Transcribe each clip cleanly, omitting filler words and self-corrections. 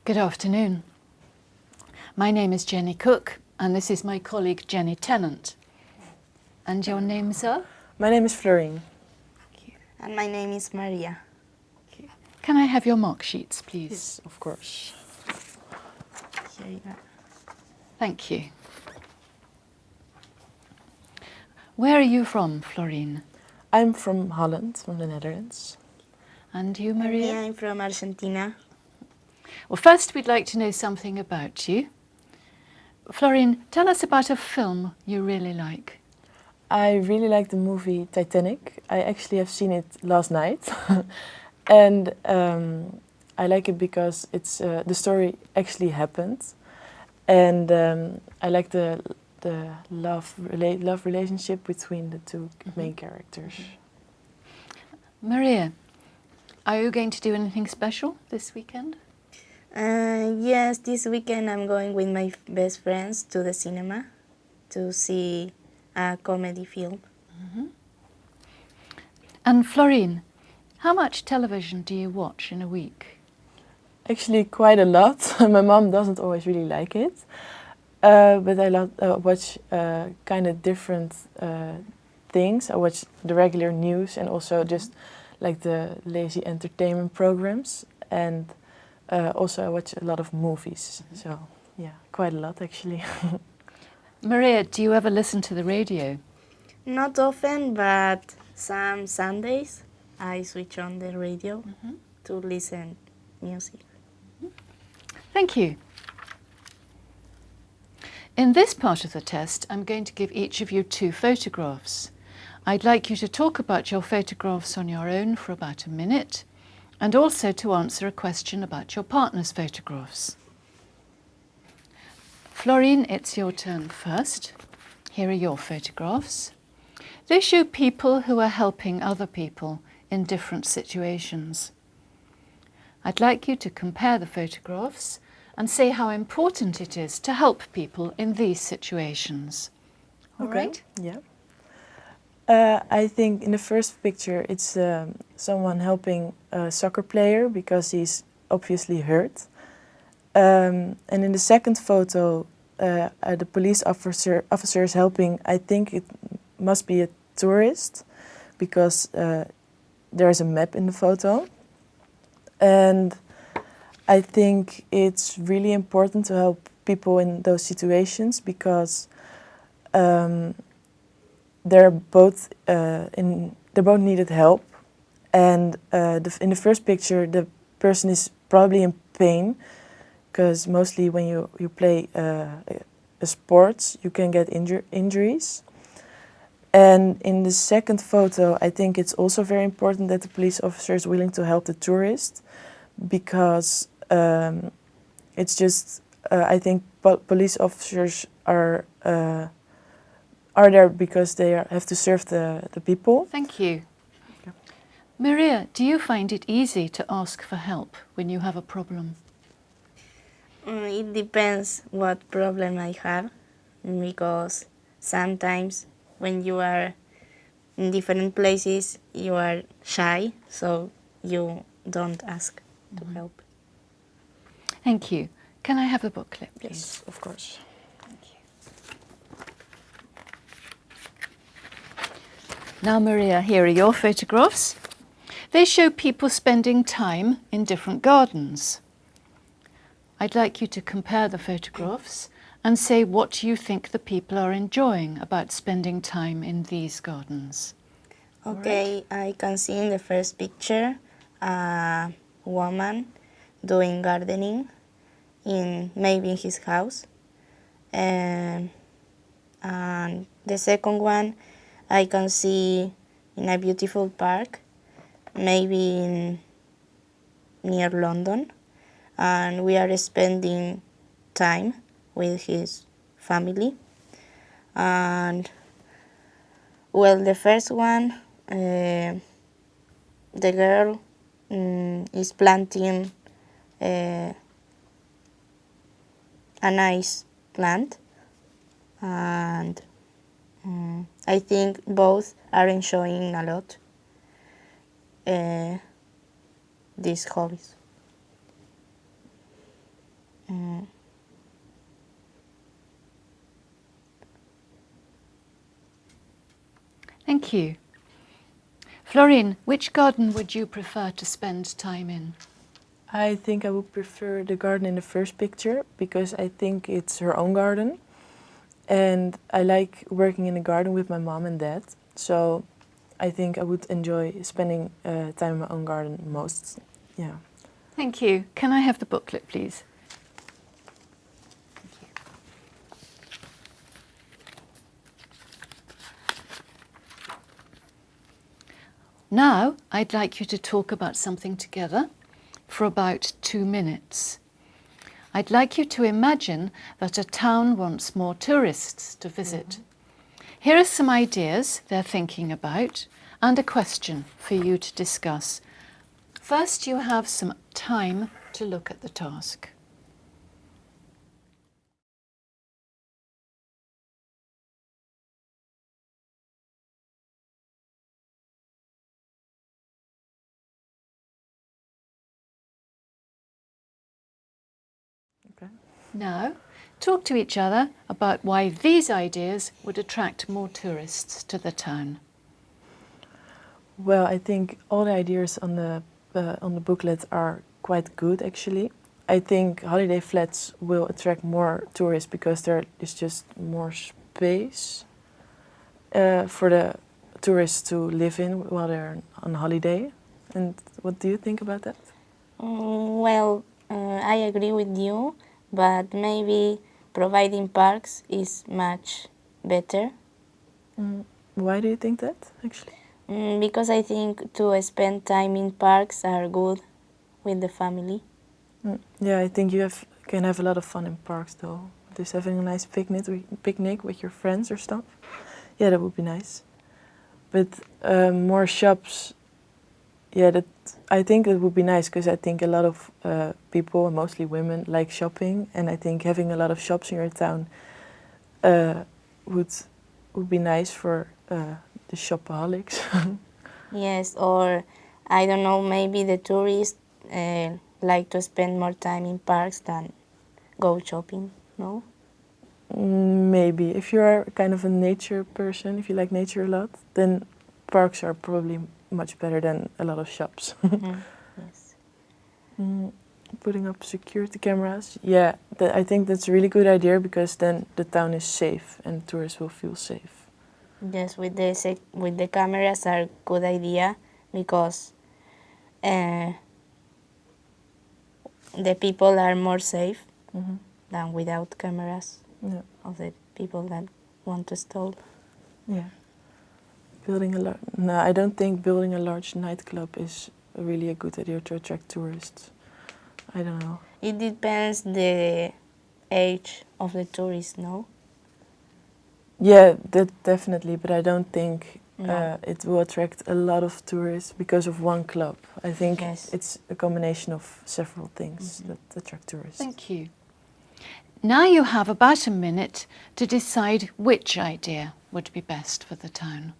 Good afternoon. My name is Jenny Cook, and this is my colleague Jenny Tennant. And your names are? My name is Florine. And my name is Maria. Can I have your mark sheets, please? Yes, of course. Here you go. Thank you. Where are you from, Florine? I'm from Holland, from the Netherlands. And you, And Maria? me, I'm from Argentina. Well, first we'd like to know something about you. Florine, tell us about a film you really like. I really like the movie Titanic. I actually have seen it last night. And I like it because it's the story actually happened. And I like the love relationship between the two main characters. Maria, are you going to do anything special this weekend? Yes, this weekend I'm going with my best friends to the cinema to see a comedy film. And Florine, how much television do you watch in a week? Actually, quite a lot. My mom doesn't always really like it. But I watch kind of different things. I watch the regular news and also just like the lazy entertainment programs. And also I watch a lot of movies. So yeah, quite a lot actually. Maria, do you ever listen to the radio? Not often, but some Sundays I switch on the radio to listen music. Thank you. In this part of the test, I'm going to give each of you 2 photographs. I'd like you to talk about your photographs on your own for about a minute, and also to answer a question about your partner's photographs. Florine, it's your turn first. Here are your photographs. They show people who are helping other people in different situations. I'd like you to compare the photographs and say how important it is to help people in these situations. All right? Yeah. I think in the first picture it's someone helping a soccer player because he's obviously hurt. And in the second photo, the police officer is helping. I think it must be a tourist because there's a map in the photo. And I think it's really important to help people in those situations because they're both needed help. And in the first picture, the person is probably in pain because mostly when you play a sport, you can get injuries. And in the second photo, I think it's also very important that the police officer is willing to help the tourist because it's just, I think police officers are there because they have to serve the people. Thank you. Maria, do you find it easy to ask for help when you have a problem? It depends what problem I have, because sometimes when you are in different places, you are shy, so you don't ask to help. Thank you. Can I have the booklet, please? Yes, of course. Thank you. Now, Maria, here are your photographs. They show people spending time in different gardens. I'd like you to compare the photographs and say what you think the people are enjoying about spending time in these gardens. Okay, I can see in the first picture a woman doing gardening maybe in his house. And the second one I can see in a beautiful park, maybe near London. And we are spending time with his family. And well, the first one, the girl is planting a nice plant, and I think both are enjoying a lot these hobbies. Thank you. Florine, which garden would you prefer to spend time in? I think I would prefer the garden in the first picture because I think it's her own garden. And I like working in the garden with my mom and dad. So I think I would enjoy spending time in my own garden most. Yeah. Thank you. Can I have the booklet, please? Thank you. Now, I'd like you to talk about something together for about 2 minutes. I'd like you to imagine that a town wants more tourists to visit. Here are some ideas they're thinking about and a question for you to discuss. First, you have some time to look at the task. Okay. Now, talk to each other about why these ideas would attract more tourists to the town. Well, I think all the ideas on the booklet are quite good actually. I think holiday flats will attract more tourists because there is just more space for the tourists to live in while they're on holiday. And what do you think about that? Well, I agree with you, but maybe providing parks is much better. Why do you think that actually? Because I think to spend time in parks are good with the family. Yeah, I think you can have a lot of fun in parks though. Just having a nice picnic with your friends or stuff. Yeah, that would be nice. But more shops, yeah, that I think it would be nice because I think a lot of people, mostly women, like shopping, and I think having a lot of shops in your town would be nice for the shopaholics. Yes, or I don't know, maybe the tourists like to spend more time in parks than go shopping, no? Maybe if you are kind of a nature person, if you like nature a lot, then parks are probably much better than a lot of shops. Yes. Putting up security cameras, yeah, I think that's a really good idea because then the town is safe and tourists will feel safe. Yes, with the cameras are good idea because the people are more safe than without cameras Yeah, of the people that want to steal. yeah. No, I don't think building a large nightclub is really a good idea to attract tourists. I don't know. It depends the age of the tourist, no? Yeah, that definitely, but I don't think No. it will attract a lot of tourists because of one club. I think Yes. it's a combination of several things that attract tourists. Thank you. Now you have about a minute to decide which idea would be best for the town.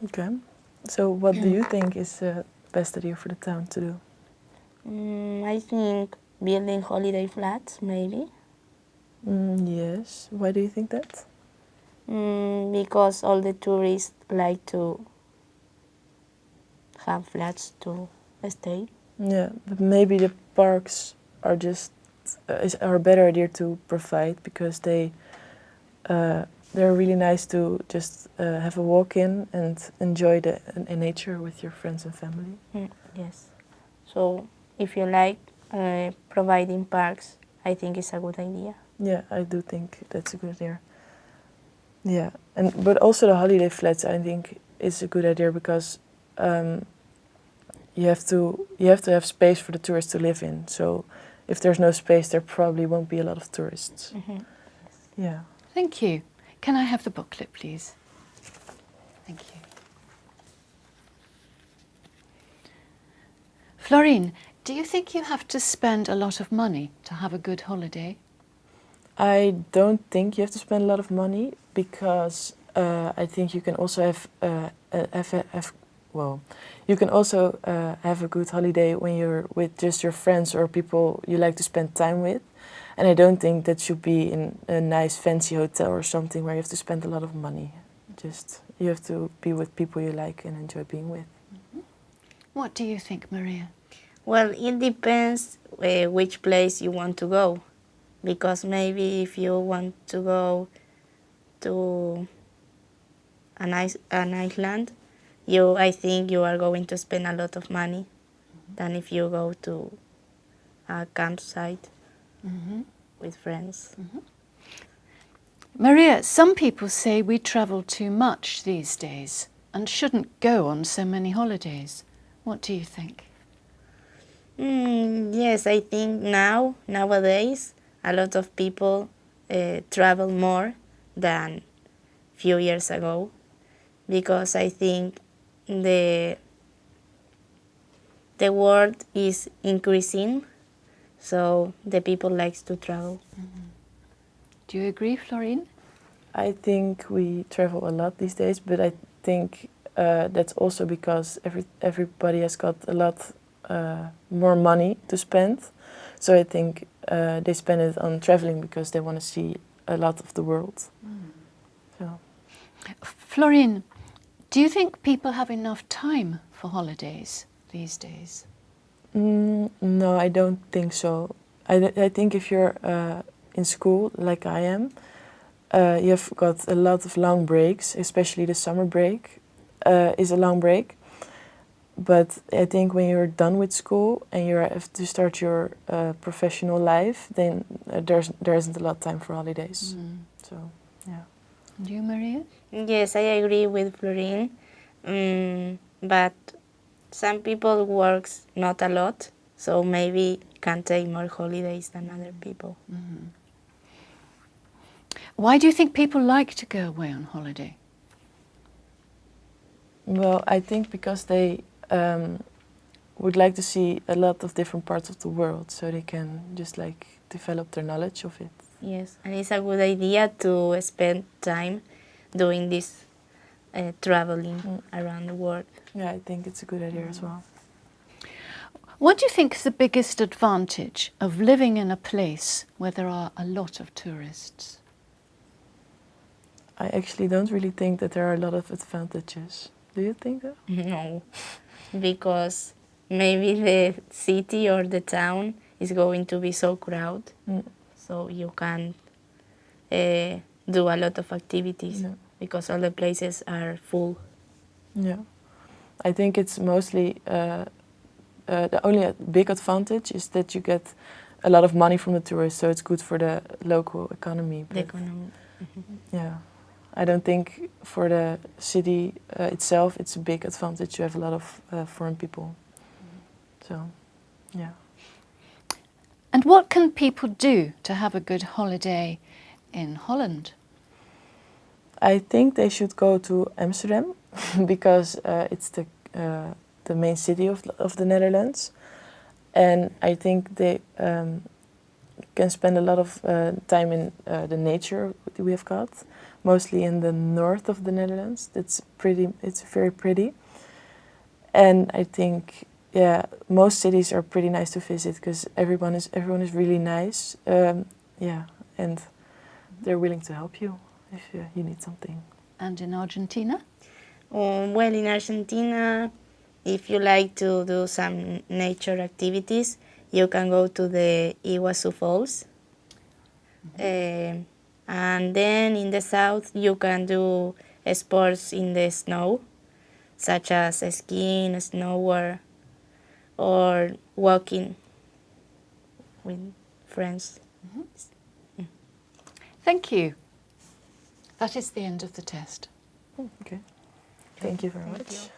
Okay. So what do you think is the best idea for the town to do? I think building holiday flats, maybe. Yes. Why do you think that? Because all the tourists like to have flats to stay. Yeah, but maybe the parks are just are a better idea to provide because they're really nice to just have a walk in and enjoy the nature with your friends and family. Yes. So if you like providing parks, I think it's a good idea. Yeah, I do think that's a good idea. Yeah, but also the holiday flats I think is a good idea because you have to have space for the tourists to live in. So if there's no space, there probably won't be a lot of tourists. Yeah. Thank you. Can I have the booklet, please? Thank you. Florine, do you think you have to spend a lot of money to have a good holiday? I don't think you have to spend a lot of money because I think you can also you can also have a good holiday when you're with just your friends or people you like to spend time with. And I don't think that should be in a nice fancy hotel or something where you have to spend a lot of money. just you have to be with people you like and enjoy being with. What do you think, Maria? Well, it depends which place you want to go, because maybe if you want to go to an island, I think you are going to spend a lot of money than if you go to a campsite with friends. Maria, some people say we travel too much these days and shouldn't go on so many holidays. What do you think? Yes, I think nowadays, a lot of people travel more than few years ago, because I think the world is increasing, so the people likes to travel. Do you agree, Florine? I think we travel a lot these days, but I think that's also because everybody has got a lot more money to spend. So I think they spend it on traveling because they want to see a lot of the world. So. Florine, do you think people have enough time for holidays these days? No, I don't think so. I think if you're in school, like I am, you've got a lot of long breaks, especially the summer break is a long break. But I think when you're done with school and you have to start your professional life, then there isn't a lot of time for holidays. So, yeah. And you, Maria? Yes, I agree with Florine, but some people works not a lot, so maybe can take more holidays than other people. Why do you think people like to go away on holiday? Well, I think because they would like to see a lot of different parts of the world, so they can just like develop their knowledge of it. Yes, and it's a good idea to spend time doing this traveling around the world. Yeah, I think it's a good idea as well. What do you think is the biggest advantage of living in a place where there are a lot of tourists? I actually don't really think that there are a lot of advantages. Do you think that? No, because maybe the city or the town is going to be so crowded, so you can't do a lot of activities because all the places are full. Yeah, I think it's mostly the only big advantage is that you get a lot of money from the tourists, so it's good for the local economy. The economy. Yeah, I don't think for the city itself it's a big advantage to have a lot of foreign people. So, yeah. And what can people do to have a good holiday in Holland? I think they should go to Amsterdam because it's the main city of the Netherlands, and I think they can spend a lot of time in the nature we have got, mostly in the north of the Netherlands. It's very pretty, and I think most cities are pretty nice to visit because everyone is really nice. And they're willing to help you if you need something. And in Argentina? Well, in Argentina, if you like to do some nature activities, you can go to the Iguazu Falls. And then in the south, you can do sports in the snow, such as skiing, snowboard, or walking with friends. Thank you. That is the end of the test. Okay. Thank you very much.